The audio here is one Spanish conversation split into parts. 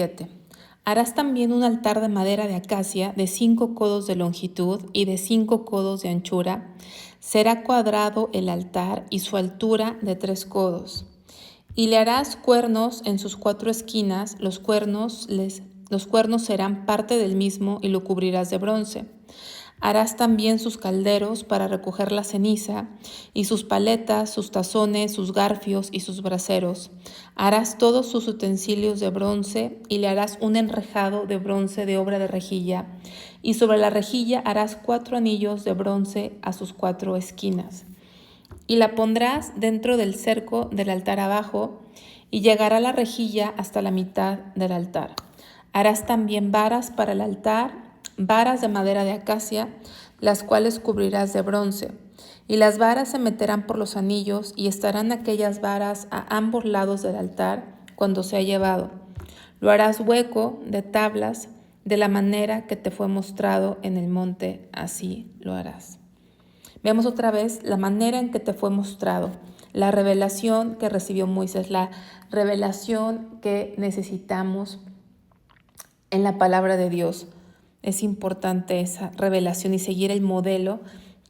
7. Harás también un altar de madera de acacia de 5 codos de longitud y de 5 codos de anchura. Será cuadrado el altar y su altura de 3 codos. Y le harás cuernos en sus 4 esquinas, los cuernos serán parte del mismo y lo cubrirás de bronce. Harás también sus calderos para recoger la ceniza, y sus paletas, sus tazones, sus garfios y sus braseros. Harás todos sus utensilios de bronce, y le harás un enrejado de bronce de obra de rejilla, y sobre la rejilla harás 4 anillos de bronce a sus 4 esquinas. Y la pondrás dentro del cerco del altar abajo, y llegará la rejilla hasta la mitad del altar. Harás también varas para el altar, varas de madera de acacia, las cuales cubrirás de bronce. Y las varas se meterán por los anillos, y estarán aquellas varas a ambos lados del altar cuando sea llevado. Lo harás hueco de tablas, de la manera que te fue mostrado en el monte, así lo harás. Veamos otra vez la manera en que te fue mostrado, la revelación que recibió Moisés, la revelación que necesitamos en la palabra de Dios. Es importante esa revelación y seguir el modelo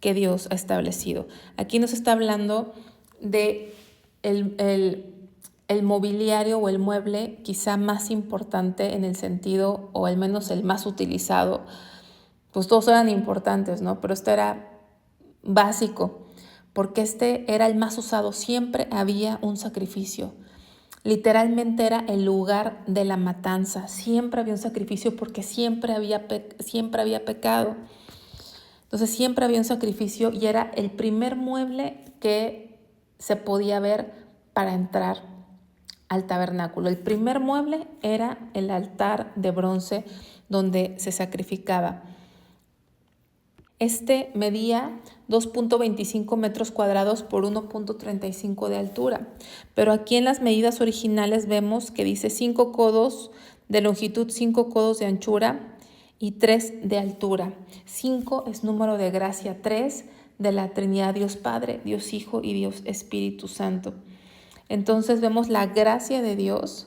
que Dios ha establecido. Aquí nos está hablando de el mobiliario o el mueble quizá más importante en el sentido, o al menos el más utilizado. Pues todos eran importantes, ¿no? Pero este era básico, porque este era el más usado. Siempre había un sacrificio. Literalmente era el lugar de la matanza. Siempre había un sacrificio porque siempre había pecado. Entonces siempre había un sacrificio y era el primer mueble que se podía ver para entrar al tabernáculo. El primer mueble era el altar de bronce donde se sacrificaba. Este medía 2.25 metros cuadrados por 1.35 de altura, pero aquí en las medidas originales vemos que dice 5 codos de longitud, 5 codos de anchura y 3 de altura. 5 es número de gracia, 3 de la Trinidad, Dios Padre, Dios Hijo y Dios Espíritu Santo. Entonces vemos la gracia de Dios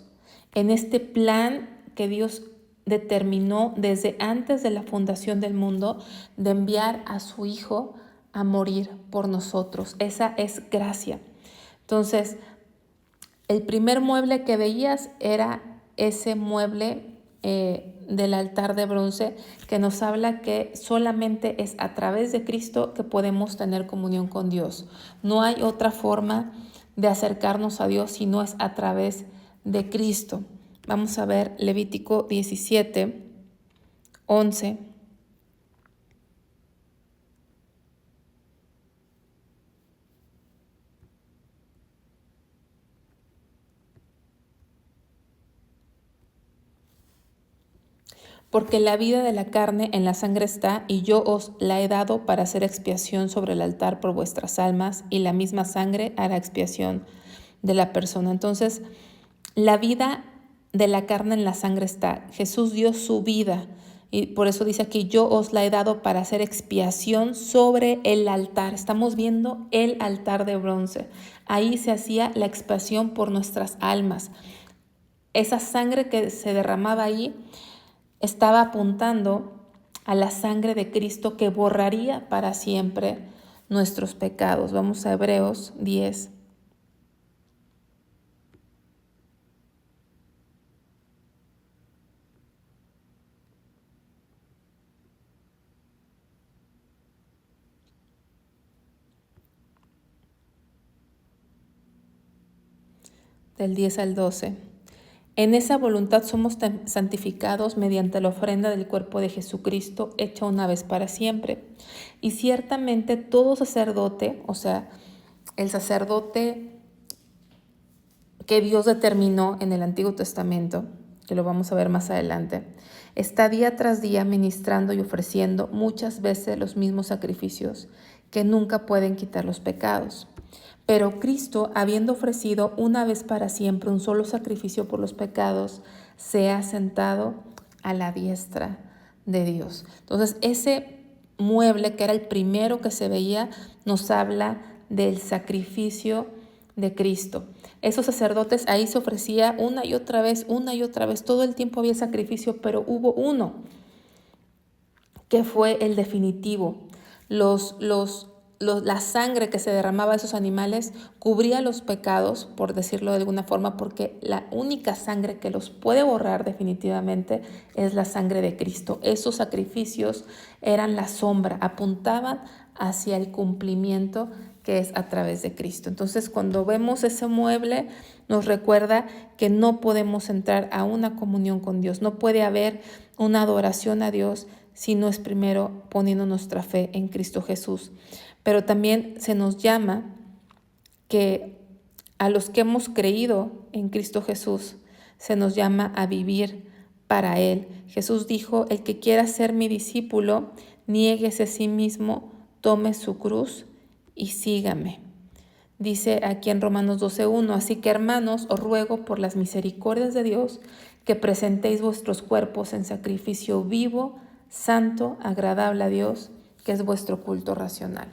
en este plan que Dios determinó desde antes de la fundación del mundo de enviar a su Hijo a morir por nosotros. Esa es gracia. Entonces, el primer mueble que veías era ese mueble del altar de bronce, que nos habla que solamente es a través de Cristo que podemos tener comunión con Dios. No hay otra forma de acercarnos a Dios si no es a través de Cristo. Vamos a ver Levítico 17, 11. Porque la vida de la carne en la sangre está, y yo os la he dado para hacer expiación sobre el altar por vuestras almas, y la misma sangre hará expiación de la persona. Entonces, la vida de la carne en la sangre está. Jesús dio su vida, y por eso dice aquí, yo os la he dado para hacer expiación sobre el altar. Estamos viendo el altar de bronce. Ahí se hacía la expiación por nuestras almas. Esa sangre que se derramaba ahí estaba apuntando a la sangre de Cristo que borraría para siempre nuestros pecados. Vamos a Hebreos 10. Del 10 al 12. En esa voluntad somos santificados mediante la ofrenda del cuerpo de Jesucristo hecha una vez para siempre. Y ciertamente todo sacerdote, o sea, el sacerdote que Dios determinó en el Antiguo Testamento, que lo vamos a ver más adelante, está día tras día ministrando y ofreciendo muchas veces los mismos sacrificios que nunca pueden quitar los pecados. Pero Cristo, habiendo ofrecido una vez para siempre un solo sacrificio por los pecados, se ha sentado a la diestra de Dios. Entonces, ese mueble, que era el primero que se veía, nos habla del sacrificio de Cristo. Esos sacerdotes, ahí se ofrecía una y otra vez, todo el tiempo había sacrificio, pero hubo uno que fue el definitivo. La sangre que se derramaba de esos animales cubría los pecados, por decirlo de alguna forma, porque la única sangre que los puede borrar definitivamente es la sangre de Cristo. Esos sacrificios eran la sombra, apuntaban hacia el cumplimiento que es a través de Cristo. Entonces, cuando vemos ese mueble, nos recuerda que no podemos entrar a una comunión con Dios, no puede haber una adoración a Dios si no es primero poniendo nuestra fe en Cristo Jesús. Pero también se nos llama que a los que hemos creído en Cristo Jesús, se nos llama a vivir para Él. Jesús dijo, el que quiera ser mi discípulo, niéguese a sí mismo, tome su cruz y sígame. Dice aquí en Romanos 12:1, así que hermanos, os ruego por las misericordias de Dios que presentéis vuestros cuerpos en sacrificio vivo, santo, agradable a Dios, que es vuestro culto racional.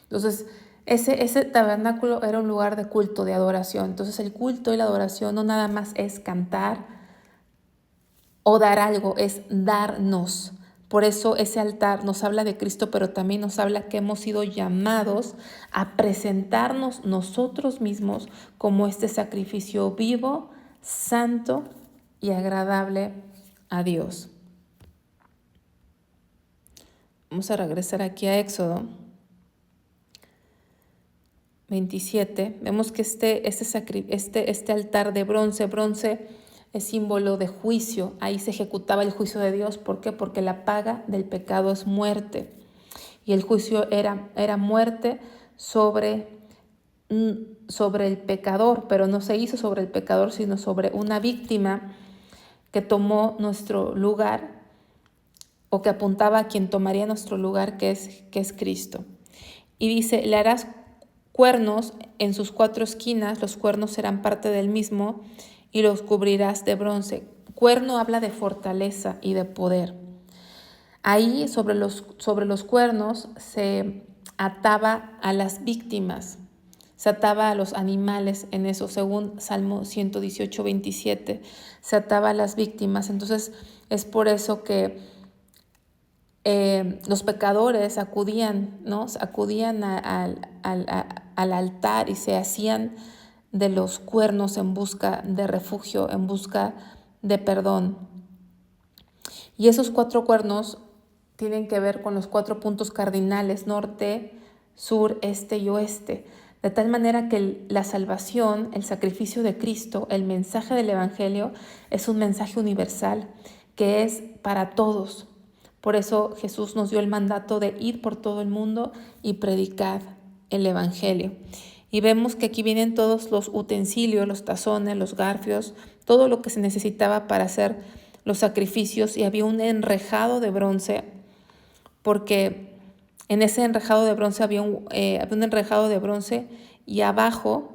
Entonces, ese tabernáculo era un lugar de culto, de adoración. Entonces, el culto y la adoración no nada más es cantar o dar algo, es darnos. Por eso ese altar nos habla de Cristo, pero también nos habla que hemos sido llamados a presentarnos nosotros mismos como este sacrificio vivo, santo y agradable a Dios. Vamos a regresar aquí a Éxodo 27. Vemos que este altar de bronce es símbolo de juicio. Ahí se ejecutaba el juicio de Dios. ¿Por qué? Porque la paga del pecado es muerte. Y el juicio era muerte sobre el pecador, pero no se hizo sobre el pecador, sino sobre una víctima que tomó nuestro lugar o que apuntaba a quien tomaría nuestro lugar, que es Cristo. Y dice, le harás cuernos en sus 4 esquinas, los cuernos serán parte del mismo y los cubrirás de bronce. Cuerno habla de fortaleza y de poder. Ahí sobre los cuernos se ataba a las víctimas, se ataba a los animales en eso, según Salmo 118:27, se ataba a las víctimas. Entonces es por eso que los pecadores acudían, ¿no? Acudían al altar y se hacían de los cuernos en busca de refugio, en busca de perdón. Y esos 4 cuernos tienen que ver con los 4 puntos cardinales, norte, sur, este y oeste. De tal manera que la salvación, el sacrificio de Cristo, el mensaje del Evangelio es un mensaje universal que es para todos. Por eso Jesús nos dio el mandato de ir por todo el mundo y predicar el Evangelio. Y vemos que aquí vienen todos los utensilios, los tazones, los garfios, todo lo que se necesitaba para hacer los sacrificios, y había un enrejado de bronce, porque en ese enrejado de bronce había un enrejado de bronce y abajo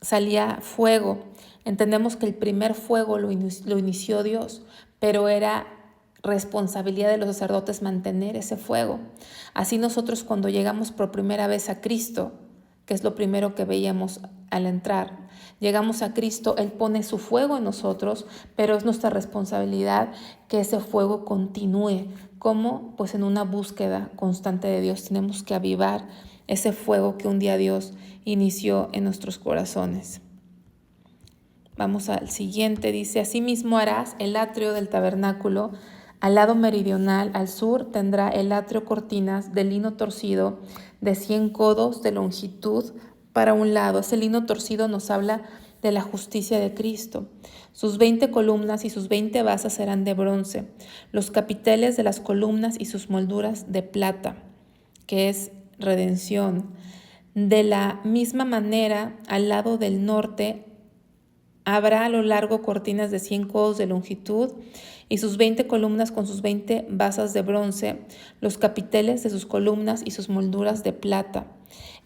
salía fuego. Entendemos que el primer fuego lo inició Dios, pero era responsabilidad de los sacerdotes mantener ese fuego. Así nosotros, cuando llegamos por primera vez a Cristo, que es lo primero que veíamos al entrar, llegamos a Cristo, Él pone su fuego en nosotros, pero es nuestra responsabilidad que ese fuego continúe. ¿Cómo? Pues en una búsqueda constante de Dios. Tenemos que avivar ese fuego que un día Dios inició en nuestros corazones. Vamos al siguiente, dice, asimismo harás el atrio del tabernáculo. Al lado meridional, al sur, tendrá el atrio cortinas de lino torcido de 100 codos de longitud para un lado. Ese lino torcido nos habla de la justicia de Cristo. Sus 20 columnas y sus 20 basas serán de bronce. Los capiteles de las columnas y sus molduras de plata, que es redención. De la misma manera, al lado del norte, habrá a lo largo cortinas de 100 codos de longitud y sus 20 columnas con sus 20 basas de bronce, los capiteles de sus columnas y sus molduras de plata.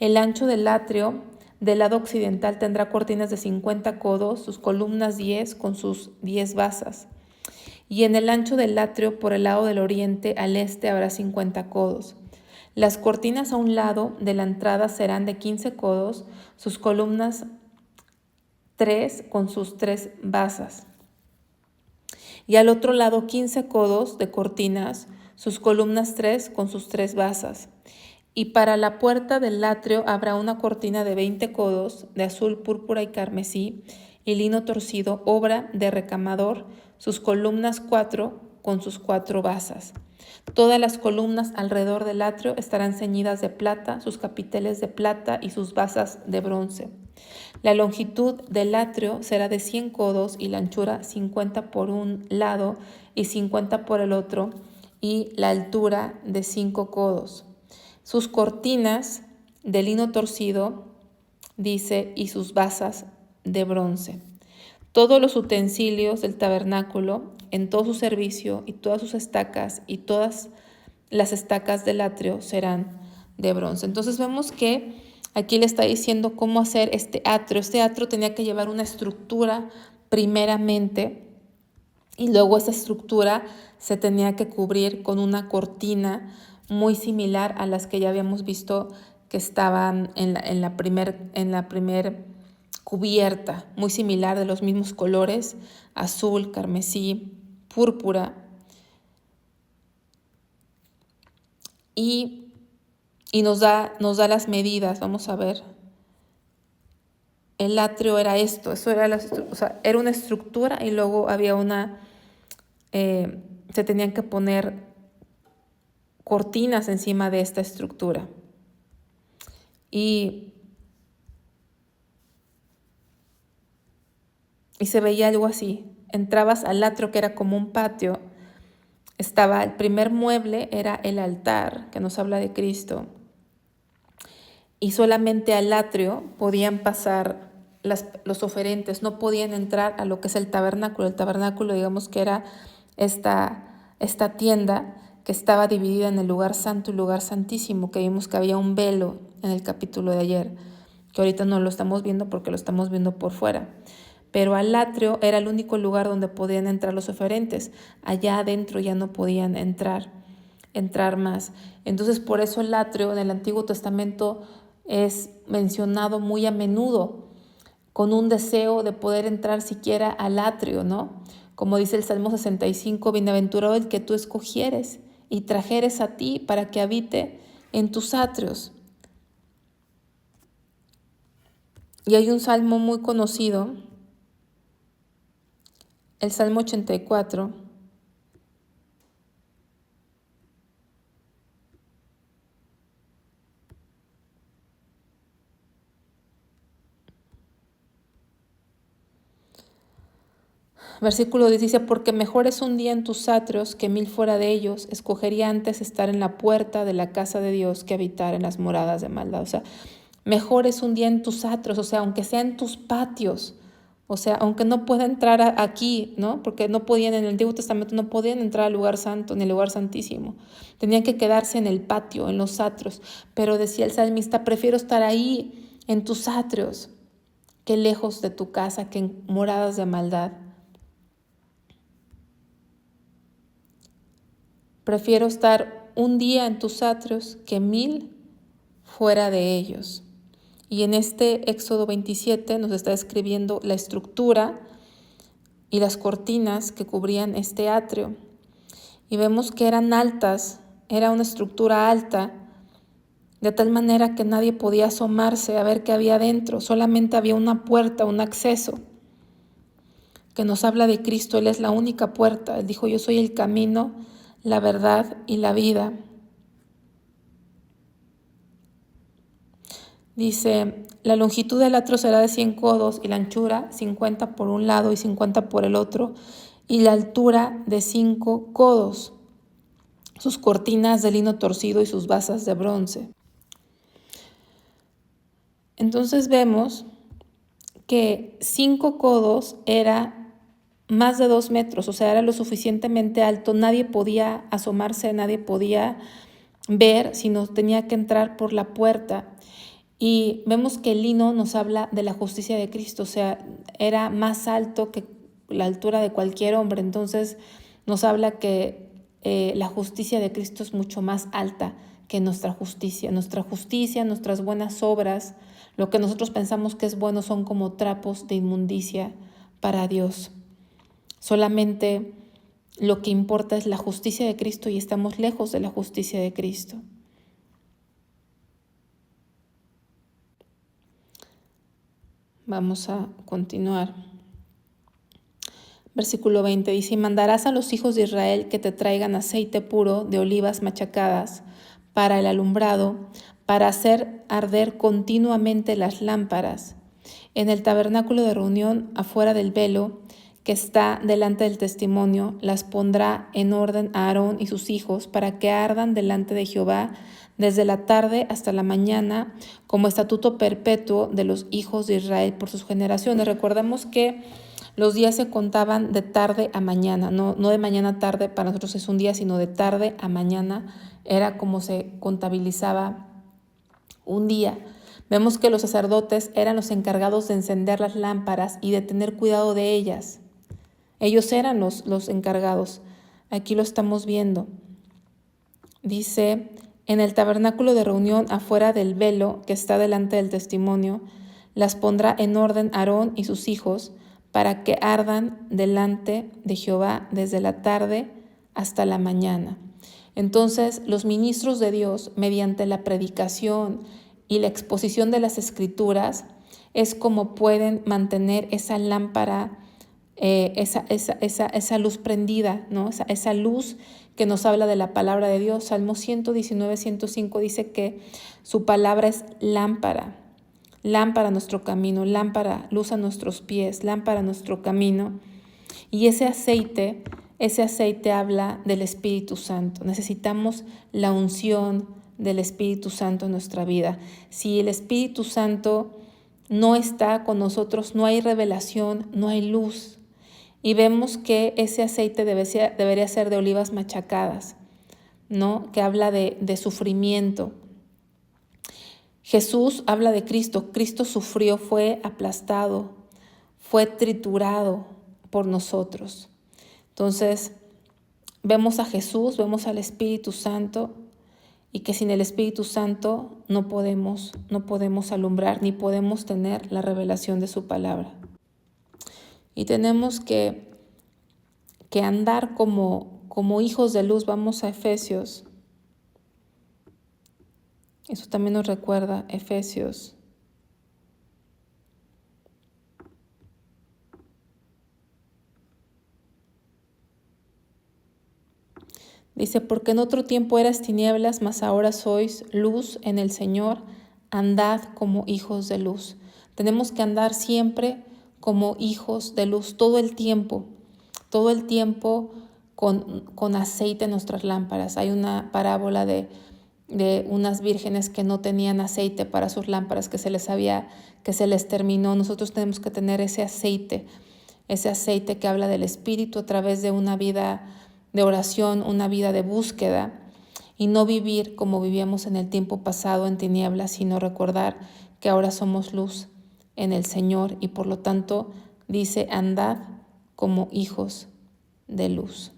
El ancho del atrio del lado occidental tendrá cortinas de 50 codos, sus columnas 10 con sus 10 basas. Y en el ancho del atrio por el lado del oriente al este habrá 50 codos. Las cortinas a un lado de la entrada serán de 15 codos, sus columnas 3 con sus 3 basas. Y al otro lado 15 codos de cortinas, sus columnas 3 con sus 3 basas. Y para la puerta del atrio habrá una cortina de 20 codos, de azul, púrpura y carmesí, y lino torcido, obra de recamador, sus columnas 4 con sus 4 basas. Todas las columnas alrededor del atrio estarán ceñidas de plata, sus capiteles de plata y sus basas de bronce. La longitud del atrio será de 100 codos y la anchura 50 por un lado y 50 por el otro, y la altura de 5 codos. Sus cortinas de lino torcido, dice, y sus basas de bronce. Todos los utensilios del tabernáculo, en todo su servicio, y todas sus estacas, y todas las estacas del atrio serán de bronce. Entonces vemos que aquí le está diciendo cómo hacer este atrio. Este atrio tenía que llevar una estructura primeramente, y luego esa estructura se tenía que cubrir con una cortina muy similar a las que ya habíamos visto que estaban en la primer cubierta, muy similar, de los mismos colores, azul, carmesí, púrpura. Y nos da las medidas. Vamos a ver. El atrio era esto, eso era era una estructura, y luego había se tenían que poner cortinas encima de esta estructura. Y se veía algo así. Entrabas al atrio, que era como un patio. Estaba el primer mueble, era el altar, que nos habla de Cristo. Y solamente al atrio podían pasar los oferentes, no podían entrar a lo que es el tabernáculo. El tabernáculo, digamos que era esta tienda que estaba dividida en el lugar santo y lugar santísimo, que vimos que había un velo en el capítulo de ayer, que ahorita no lo estamos viendo porque lo estamos viendo por fuera. Pero al atrio era el único lugar donde podían entrar los oferentes. Allá adentro ya no podían entrar más. Entonces, por eso el atrio en el Antiguo Testamento es mencionado muy a menudo, con un deseo de poder entrar siquiera al atrio, ¿no? Como dice el Salmo 65, bienaventurado el que tú escogieres y trajeres a ti para que habite en tus atrios. Y hay un salmo muy conocido, el Salmo 84, versículo 10 dice, porque mejor es un día en tus atrios que 1000 fuera de ellos. Escogería antes estar en la puerta de la casa de Dios que habitar en las moradas de maldad. O sea, mejor es un día en tus atrios, o sea, aunque sea en tus patios, o sea, aunque no pueda entrar aquí, ¿no? Porque no podían, en el Antiguo Testamento no podían entrar al lugar santo, ni al lugar santísimo. Tenían que quedarse en el patio, en los atrios. Pero decía el salmista, prefiero estar ahí, en tus atrios, que lejos de tu casa, que en moradas de maldad. Prefiero estar un día en tus atrios que 1000 fuera de ellos. Y en este Éxodo 27 nos está describiendo la estructura y las cortinas que cubrían este atrio. Y vemos que eran altas, era una estructura alta, de tal manera que nadie podía asomarse a ver qué había dentro. Solamente había una puerta, un acceso, que nos habla de Cristo. Él es la única puerta. Él dijo, yo soy el camino, la verdad y la vida. Dice, la longitud del atrio será de 100 codos y la anchura 50 por un lado y 50 por el otro, y la altura de 5 codos. Sus cortinas de lino torcido y sus basas de bronce. Entonces vemos que 5 codos era más de 2 metros, o sea, era lo suficientemente alto. Nadie podía asomarse, nadie podía ver, sino tenía que entrar por la puerta. Y vemos que el lino nos habla de la justicia de Cristo, o sea, era más alto que la altura de cualquier hombre. Entonces nos habla que la justicia de Cristo es mucho más alta que nuestra justicia, nuestras buenas obras, lo que nosotros pensamos que es bueno son como trapos de inmundicia para Dios. Solamente lo que importa es la justicia de Cristo y estamos lejos de la justicia de Cristo. Vamos a continuar. Versículo 20 dice: y mandarás a los hijos de Israel que te traigan aceite puro de olivas machacadas para el alumbrado, para hacer arder continuamente las lámparas. En el tabernáculo de reunión, afuera del velo que está delante del testimonio, las pondrá en orden a Aarón y sus hijos para que ardan delante de Jehová desde la tarde hasta la mañana, como estatuto perpetuo de los hijos de Israel por sus generaciones. Recordemos que los días se contaban de tarde a mañana, no de mañana a tarde, para nosotros es un día, sino de tarde a mañana, era como se contabilizaba un día. Vemos que los sacerdotes eran los encargados de encender las lámparas y de tener cuidado de ellas. Ellos eran los encargados. Aquí lo estamos viendo. Dice: en el tabernáculo de reunión, afuera del velo que está delante del testimonio, las pondrá en orden Aarón y sus hijos, para que ardan delante de Jehová desde la tarde hasta la mañana. Entonces, los ministros de Dios, mediante la predicación y la exposición de las Escrituras, es como pueden mantener esa lámpara, esa luz prendida, ¿no? Esa luz que nos habla de la palabra de Dios. Salmo 119, 105 dice que su palabra es lámpara. Lámpara a nuestro camino, lámpara, luz a nuestros pies, lámpara a nuestro camino. Y ese aceite habla del Espíritu Santo. Necesitamos la unción del Espíritu Santo en nuestra vida. Si el Espíritu Santo no está con nosotros, no hay revelación, no hay luz. Y vemos que ese aceite debería ser de olivas machacadas, ¿no? Que habla de sufrimiento. Jesús habla de Cristo. Cristo sufrió, fue aplastado, fue triturado por nosotros. Entonces, vemos a Jesús, vemos al Espíritu Santo, y que sin el Espíritu Santo no podemos alumbrar ni podemos tener la revelación de su palabra. Y tenemos que andar como hijos de luz. Vamos a Efesios. Eso también nos recuerda Efesios. Dice: porque en otro tiempo eras tinieblas, mas ahora sois luz en el Señor, andad como hijos de luz. Tenemos que andar siempre como hijos de luz, todo el tiempo con aceite en nuestras lámparas. Hay una parábola de unas vírgenes que no tenían aceite para sus lámparas, que se les terminó. Nosotros tenemos que tener ese aceite que habla del Espíritu a través de una vida de oración, una vida de búsqueda, y no vivir como vivíamos en el tiempo pasado en tinieblas, sino recordar que ahora somos luz en el Señor y por lo tanto dice: andad como hijos de luz.